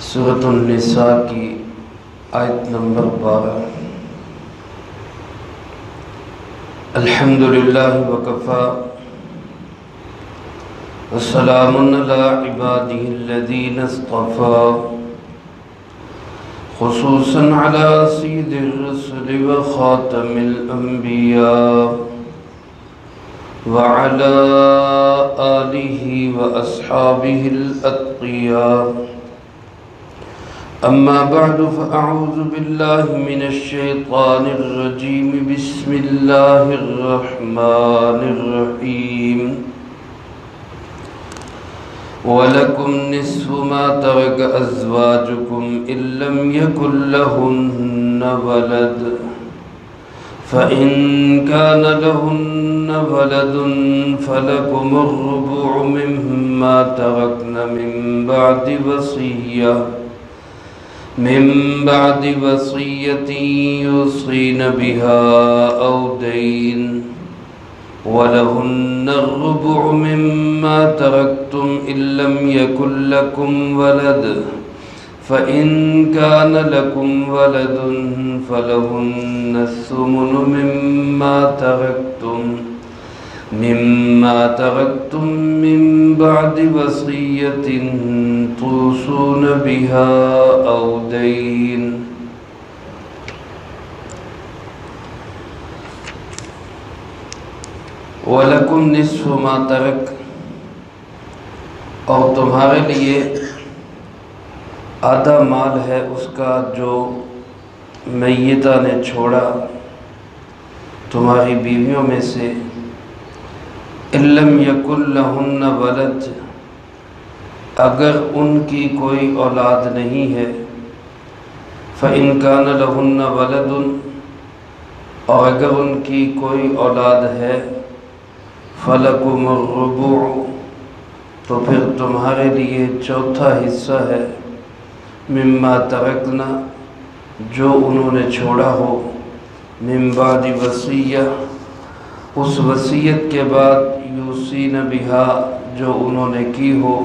سورۃ النساء کی آیت نمبر 12۔ الحمدللہ وکفی وسلام علی عبادہ الذین اصطفی خصوصا علی سید الرسل وخاتم الانبیاء وعلى آلہ واصحابہ الاتقیاء۔ اما بعد فاعوذ باللہ من الشیطان الرجیم بسم اللہ الرحمن الرحیم۔ وَلَكُمْ نِصْفُ مَا تَرَكَ أَزْوَاجُكُمْ إِن لَّمْ يَكُن لَّهُنَّ وَلَدٌ فَإِن كَانَ لَهُنَّ وَلَدٌ فَلَكُمُ الرُّبُعُ مِمَّا تَرَكْنَ من بعد وصية يوصين بها أو دين، ولهن الربع مما تركتم إن لم يكن لكم ولد، فإن كان لكم ولد فلهن الثمن مما تركتم من بعد وصية توصون بها أو دين۔ وَلَكُمْ نِصْفُ مَا تَرَكَ، اور تمہارے لیے آدھا مال ہے اس کا جو میتہ نے چھوڑا تمہاری بیویوں میں سے، إِن لَّمْ يَكُن لَّهُنَّ وَلَدٌ، اگر ان کی کوئی اولاد نہیں ہے، فَإِن كَانَ لَهُنَّ وَلَدٌ، اور اگر ان کی کوئی اولاد ہے، فَلَكُمُ الرُّبُعُ، تو پھر تمہارے لیے چوتھا حصہ ہے، مما ترکنا، جو انہوں نے چھوڑا ہو، من بعد وصیہ، اس وصیت کے بعد، یوصین بہا، جو انہوں نے کی ہو،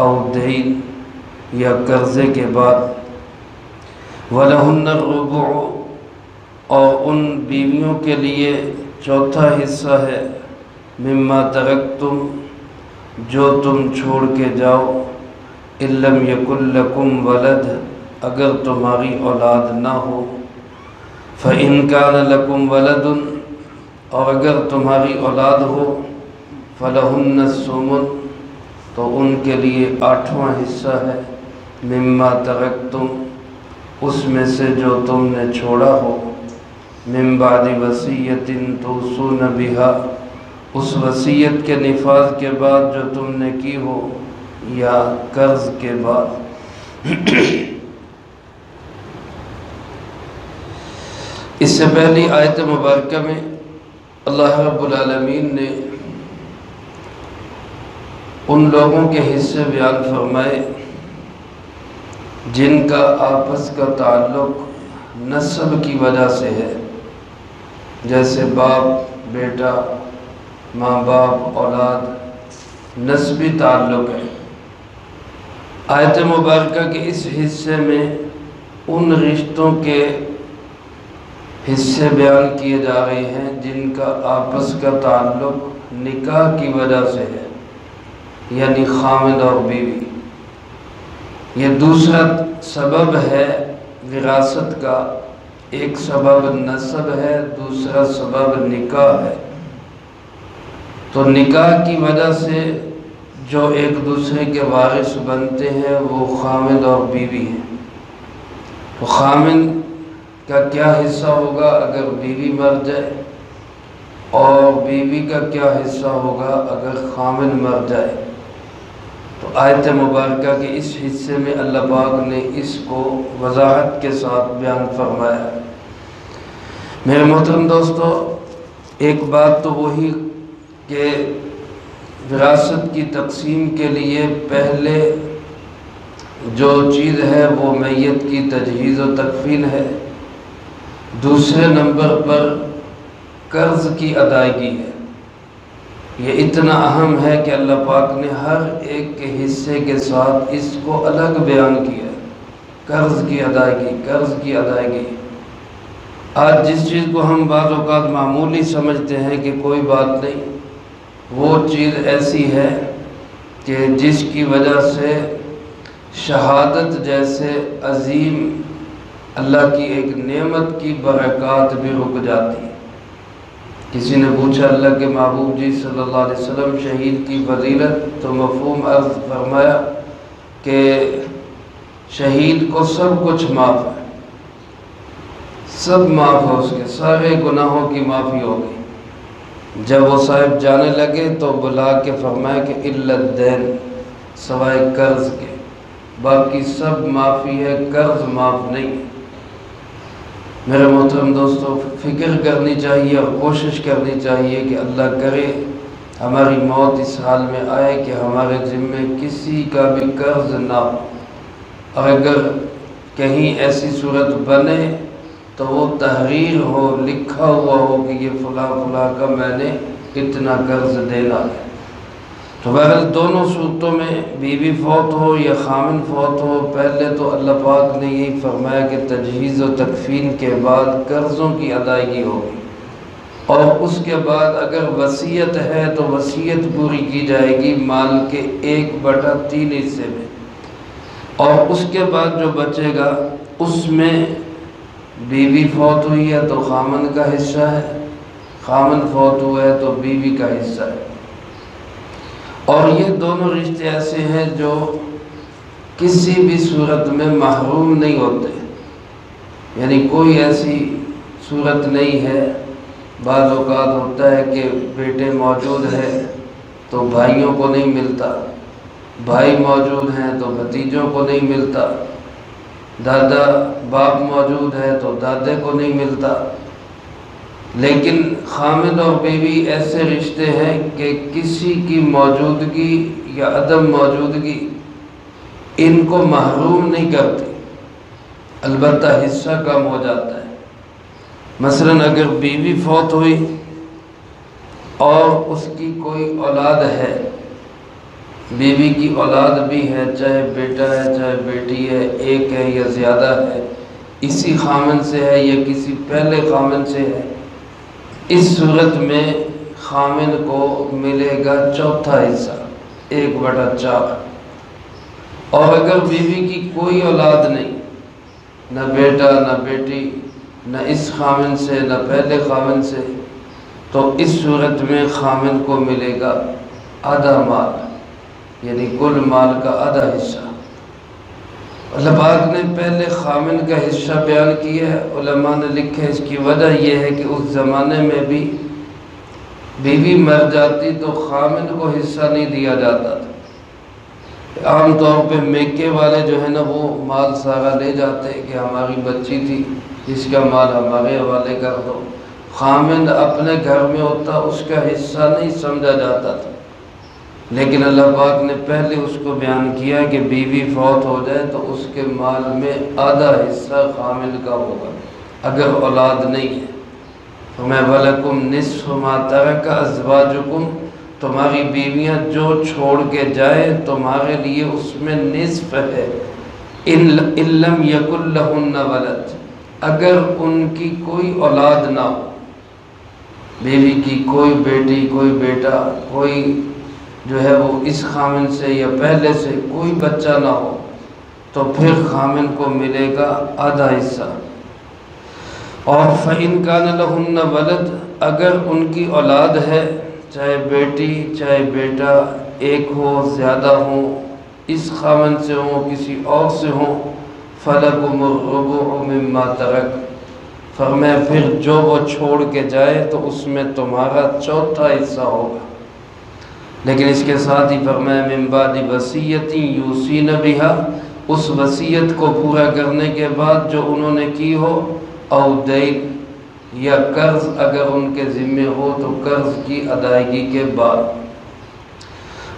او دین، یا قرضے کے بعد، وَلَهُنَّ الرُّبُعُ، اور ان بیویوں کے لیے چوتھا حصہ ہے، مما ترکتم، جو تم چھوڑ کے جاؤ، إِن لَّمْ يَكُن لَّكُمْ وَلَدٌ، اگر تمہاری اولاد نہ ہو، فَإِن كَانَ لَكُمْ وَلَدٌ، اور اگر تمہاری اولاد ہو، فَلَهُنَّ الثُّمُنُ، تو ان کے لیے آٹھواں حصہ ہے، مما ترکتم، اس میں سے جو تم نے چھوڑا ہو، من بعد وصیۃ توصون بها، اس وصیت کے نفاذ کے بعد جو تم نے کی ہو، یا قرض کے بعد۔ اس سے پہلی آیت مبارکہ میں اللہ رب العالمین نے ان لوگوں کے حصے بیان فرمائے جن کا آپس کا تعلق نسب کی وجہ سے ہے، جیسے باپ بیٹا، ماں باپ اولاد، نسبی تعلق ہے۔ آیت مبارکہ کے اس حصے میں ان رشتوں کے حصے بیان کیے جا رہے ہیں جن کا آپس کا تعلق نکاح کی وجہ سے ہے، یعنی خامد اور بیوی۔ یہ دوسرا سبب ہے وراثت کا، ایک سبب نسب ہے، دوسرا سبب نکاح ہے۔ تو نکاح کی وجہ سے جو ایک دوسرے کے وارث بنتے ہیں وہ خامد اور بیوی ہیں۔ تو خامد کا کیا حصہ ہوگا اگر بیوی مر جائے، اور بیوی کا کیا حصہ ہوگا اگر خامد مر جائے۔ تو آیت مبارکہ کے اس حصے میں اللہ پاک نے اس کو وضاحت کے ساتھ بیان فرمایا۔ میرے محترم دوستو، ایک بات تو وہی کہ وراثت کی تقسیم کے لیے پہلے جو چیز ہے وہ میت کی تجہیز و تکفین ہے، دوسرے نمبر پر قرض کی ادائیگی ہے۔ یہ اتنا اہم ہے کہ اللہ پاک نے ہر ایک کے حصے کے ساتھ اس کو الگ بیان کیا ہے۔ قرض کی ادائیگی، قرض کی ادائیگی۔ آج جس چیز کو ہم بعض اوقات معمولی سمجھتے ہیں کہ کوئی بات نہیں، وہ چیز ایسی ہے کہ جس کی وجہ سے شہادت جیسے عظیم اللہ کی ایک نعمت کی برکات بھی رک جاتی ہے۔ کسی نے پوچھا اللہ کے محبوب جی صلی اللہ علیہ وسلم شہید کی فضیلت، تو مفہوم عرض فرمایا کہ شہید کو سب کچھ معاف ہے، سب معاف ہے، اس کے سارے گناہوں کی معافی ہوگی۔ جب وہ صاحب جانے لگے تو بلا کے فرمایا کہ الا الدین، سوائے قرض کے، باقی سب معافی ہے، قرض معاف نہیں ہے۔ میرے محترم دوستو، فکر کرنی چاہیے اور کوشش کرنی چاہیے کہ اللہ کرے ہماری موت اس حال میں آئے کہ ہمارے ذمے کسی کا بھی قرض نہ ہو، اور اگر کہیں ایسی صورت بنے تو وہ تحریر ہو، لکھا ہوا ہو کہ یہ فلاں فلاں کا میں نے اتنا قرض دینا ہے۔ تو بہرحال دونوں صورتوں میں بیوی فوت ہو یا خامن فوت ہو، پہلے تو اللہ پاک نے یہی فرمایا کہ تجہیز و تکفین کے بعد قرضوں کی ادائیگی ہوگی، اور اس کے بعد اگر وصیت ہے تو وصیت پوری کی جائے گی مال کے 1/3 حصے میں، اور اس کے بعد جو بچے گا اس میں بیوی فوت ہوئی ہے تو خامن کا حصہ ہے، خامن فوت ہوا ہے تو بیوی کا حصہ ہے۔ اور یہ دونوں رشتے ایسے ہیں جو کسی بھی صورت میں محروم نہیں ہوتے، یعنی کوئی ایسی صورت نہیں ہے۔ بعض اوقات ہوتا ہے کہ بیٹے موجود ہیں تو بھائیوں کو نہیں ملتا، بھائی موجود ہیں تو بھتیجوں کو نہیں ملتا، دادا باپ موجود ہے تو دادے کو نہیں ملتا۔ لیکن خامد اور بیوی ایسے رشتے ہیں کہ کسی کی موجودگی یا عدم موجودگی ان کو محروم نہیں کرتی، البتہ حصہ کم ہو جاتا ہے۔ مثلاً اگر بیوی فوت ہوئی اور اس کی کوئی اولاد ہے، بیوی کی اولاد بھی ہے، چاہے بیٹا ہے چاہے بیٹی ہے، ایک ہے یا زیادہ ہے، اسی خامن سے ہے یا کسی پہلے خامن سے ہے، اس صورت میں خامن کو ملے گا 1/4 حصہ، 1/4۔ اور اگر بیوی کی کوئی اولاد نہیں، نہ بیٹا نہ بیٹی، نہ اس خامن سے نہ پہلے خامن سے، تو اس صورت میں خامن کو ملے گا آدھا مال، یعنی کل مال کا آدھا حصہ۔ اللہ پاک نے پہلے خامن کا حصہ بیان کیا ہے، علماء نے لکھے اس کی وجہ یہ ہے کہ اس زمانے میں بھی بیوی مر جاتی تو خامن کو حصہ نہیں دیا جاتا تھا۔ عام طور پہ میکے والے جو ہے نا وہ مال سارا لے جاتے کہ ہماری بچی تھی، اس کا مال ہمارے حوالے کر دو۔ خامن اپنے گھر میں ہوتا، اس کا حصہ نہیں سمجھا جاتا تھا، لیکن اللہ پاک نے پہلے اس کو بیان کیا کہ بیوی فوت ہو جائے تو اس کے مال میں آدھا حصہ خامن کا ہوگا اگر اولاد نہیں ہے۔ فَمَا وَلَكُمْ نِصْفُ مَا تَرَكَ أَزْوَاجُكُمْ، تمہاری بیویاں جو چھوڑ کے جائیں تمہارے لیے اس میں نصف ہے، إِن لَمْ يَكُنْ لَهُنَّ وَلَدٌ، اگر ان کی کوئی اولاد نہ ہو، بیوی کی کوئی بیٹی کوئی بیٹا کوئی جو ہے وہ اس خامن سے یا پہلے سے کوئی بچہ نہ ہو، تو پھر خامن کو ملے گا آدھا حصہ۔ اور فَإِنْ كَانَ لَهُنَّ وَلَدٌ، اگر ان کی اولاد ہے، چاہے بیٹی چاہے بیٹا، ایک ہو زیادہ ہوں، اس خامن سے ہوں کسی اور سے ہوں، فَلَكُمُ الرُّبُعُ مِمَّا تَرَكَ، فرمایا پھر جو وہ چھوڑ کے جائے تو اس میں تمہارا 1/4 حصہ ہوگا۔ لیکن اس کے ساتھ ہی فرمایا مِن بَعْدِ وَصِيَّةٍ يُوصِينَ بِهَا، اس وصیت کو پورا کرنے کے بعد جو انہوں نے کی ہو، او دین یا قرض اگر ان کے ذمہ ہو تو قرض کی ادائیگی کے بعد۔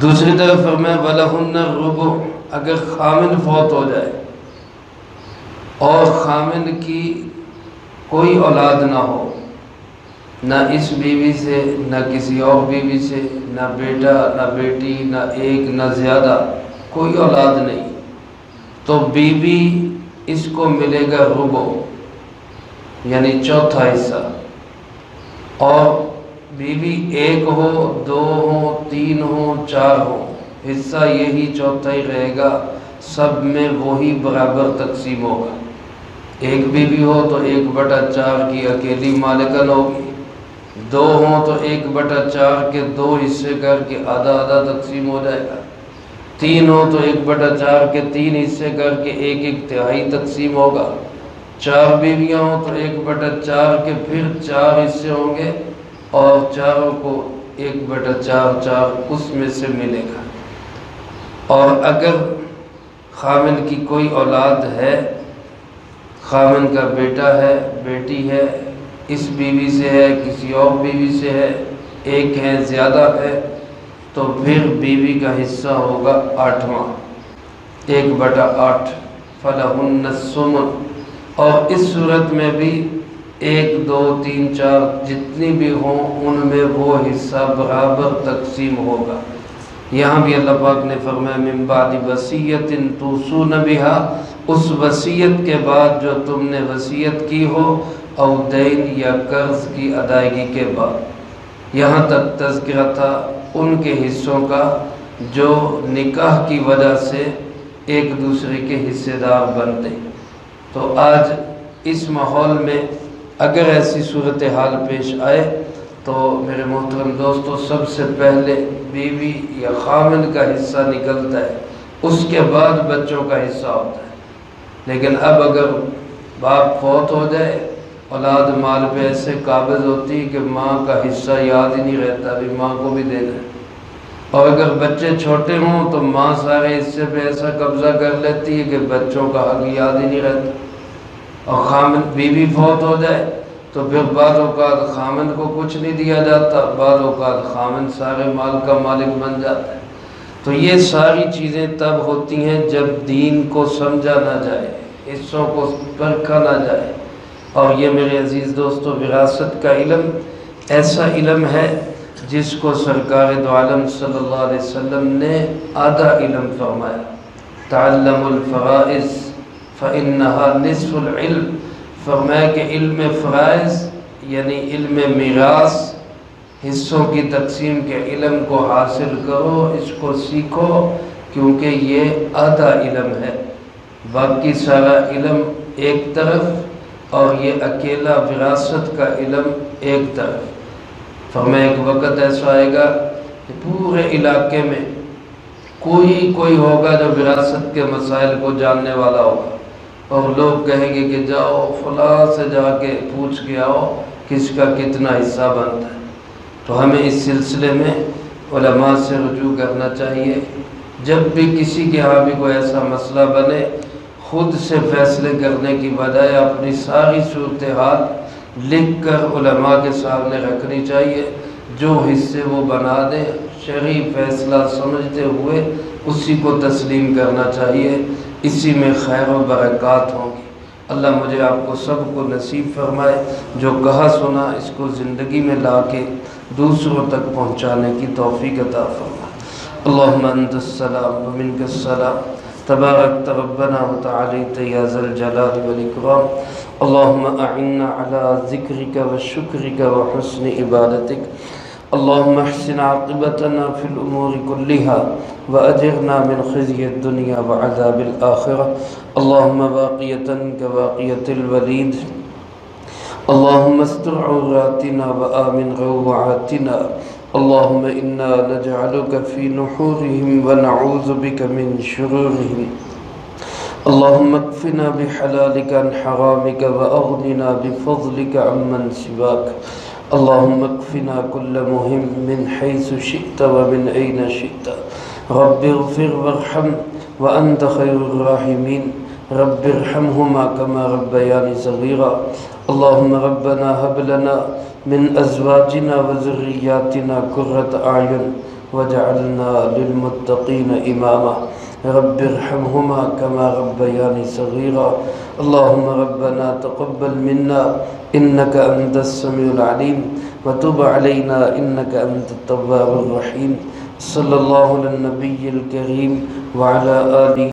دوسری طرف فرمایا وَلَهُنَّ الرُّبُعُ، اگر خامن فوت ہو جائے اور خامن کی کوئی اولاد نہ ہو، نہ اس بیوی سے نہ کسی اور بیوی سے، نہ بیٹا نہ بیٹی نہ ایک نہ زیادہ، کوئی اولاد نہیں، تو بیوی اس کو ملے گا ربع یعنی چوتھا حصہ، اور بیوی ایک ہو، دو ہو، تین ہو، چار ہو، حصہ یہی چوتھا ہی رہے گا، سب میں وہی برابر تقسیم ہوگا۔ ایک بیوی ہو تو 1/4 کی اکیلی مالکن ہوگی، دو ہوں تو 1/4 کے 2 حصے کر کے آدھا آدھا تقسیم ہو جائے گا، تین ہو تو 1/4 کے 3 حصے کر کے 1/3 تقسیم ہوگا، 4 بیویاں ہوں تو 1/4 کے پھر 4 حصے ہوں گے، اور چاروں کو 1/4 اس میں سے ملے گا۔ اور اگر خامن کی کوئی اولاد ہے، خامن کا بیٹا ہے، بیٹی ہے، اس بیوی سے ہے، کسی اور بیوی سے ہے، ایک ہے، زیادہ ہے، تو پھر بیوی کا حصہ ہوگا 8واں، 1/8، فَلَهُنَّ الثُّمُنُ۔ اور اس صورت میں بھی 1 2 3 4 جتنی بھی ہوں ان میں وہ حصہ برابر تقسیم ہوگا۔ یہاں بھی اللہ پاک نے فرمایا من بعد وصیت توصون بها، اس وصیت کے بعد جو تم نے وصیت کی ہو، او دین یا قرض کی ادائیگی کے بعد۔ یہاں تک تذکرہ تھا ان کے حصوں کا جو نکاح کی وجہ سے ایک دوسرے کے حصے دار بنتے۔ تو آج اس ماحول میں اگر ایسی صورتحال پیش آئے تو میرے محترم دوستو، سب سے پہلے بیوی یا خامن کا حصہ نکلتا ہے، اس کے بعد بچوں کا حصہ ہوتا ہے۔ لیکن اب اگر باپ فوت ہو جائے، اولاد مال پہ ایسے قابض ہوتی کہ ماں کا حصہ یاد ہی نہیں رہتا، ابھی ماں کو بھی دینا ہے، اور اگر بچے چھوٹے ہوں تو ماں سارے حصے پہ ایسا قبضہ کر لیتی ہے کہ بچوں کا حق یاد ہی نہیں رہتا۔ اور خامن بیوی فوت ہو جائے تو پھر بعض اوقات خامن کو کچھ نہیں دیا جاتا، بعض اوقات خامن سارے مال کا مالک بن جاتا ہے۔ تو یہ ساری چیزیں تب ہوتی ہیں جب دین کو سمجھا نہ جائے، حصوں کو پرکھا نہ جائے۔ اور یہ میرے عزیز دوستو، وراثت کا علم ایسا علم ہے جس کو سرکار دو عالم صلی اللہ علیہ وسلم نے آدھا علم فرمایا، تعلم الفرائض فإنها نصف العلم۔ فرمایا کہ علم فرائض یعنی علم میراث، حصوں کی تقسیم کے علم کو حاصل کرو، اس کو سیکھو، کیونکہ یہ آدھا علم ہے، باقی سارا علم ایک طرف اور یہ اکیلا وراثت کا علم ایک طرف۔ فرمایا ایک وقت ایسا آئے گا کہ پورے علاقے میں کوئی ہوگا جو وراثت کے مسائل کو جاننے والا ہوگا، اور لوگ کہیں گے کہ جاؤ فلاں سے جا کے پوچھ کے آؤ کس کا کتنا حصہ بنتا ہے۔ تو ہمیں اس سلسلے میں علماء سے رجوع کرنا چاہیے۔ جب بھی کسی کے ہاں بھی کوئی ایسا مسئلہ بنے، خود سے فیصلے کرنے کی بجائے اپنی ساری صورتحال لکھ کر علماء کے سامنے رکھنی چاہیے، جو حصے وہ بنا دیں شرعی فیصلہ سمجھتے ہوئے اسی کو تسلیم کرنا چاہیے، اسی میں خیر و برکات ہوں گی۔ اللہ مجھے آپ کو سب کو نصیب فرمائے، جو کہا سنا اس کو زندگی میں لا کے دوسروں تک پہنچانے کی توفیق عطا فرمائے۔ اللہم انت السلام ومنک السلام، تبارکت ربنا وتعالیت یا ذا الجلال والاکرام۔ اللہم اعنا علی ذکرک وشکرک وحسن عبادتک۔ اللہم احسن عاقبتنا فی الامور كلها واجرنا من خزي الدنيا وعذاب الآخرة۔ اللہم باقیتا كباقیة الولید، اللہم استر عوراتنا وآمن روعاتنا۔ اللہم انا نجعلك في نحورهم ونعوذ بك من شرورهم۔ اللہم اکفنا بحلالك عن حرامك واغننا بفضلك عمن سواك۔ اللہم اکفنا كل مهم من حيث شئت ومن أين شئت۔ رب اغفر وارحم وأنت خير الراحمين۔ رب ارحمهما كما ربياني صغيرا۔ اللهم ربنا هب لنا من أزواجنا وذرياتنا قرة أعين واجعلنا للمتقين إماما۔ رب ارحمهما كما ربياني صغيرا۔ اللهم ربنا تقبل منا إنك أنت السميع العليم وتب علينا إنك أنت التواب الرحيم۔ صلى الله على النبي الكريم وعلى آله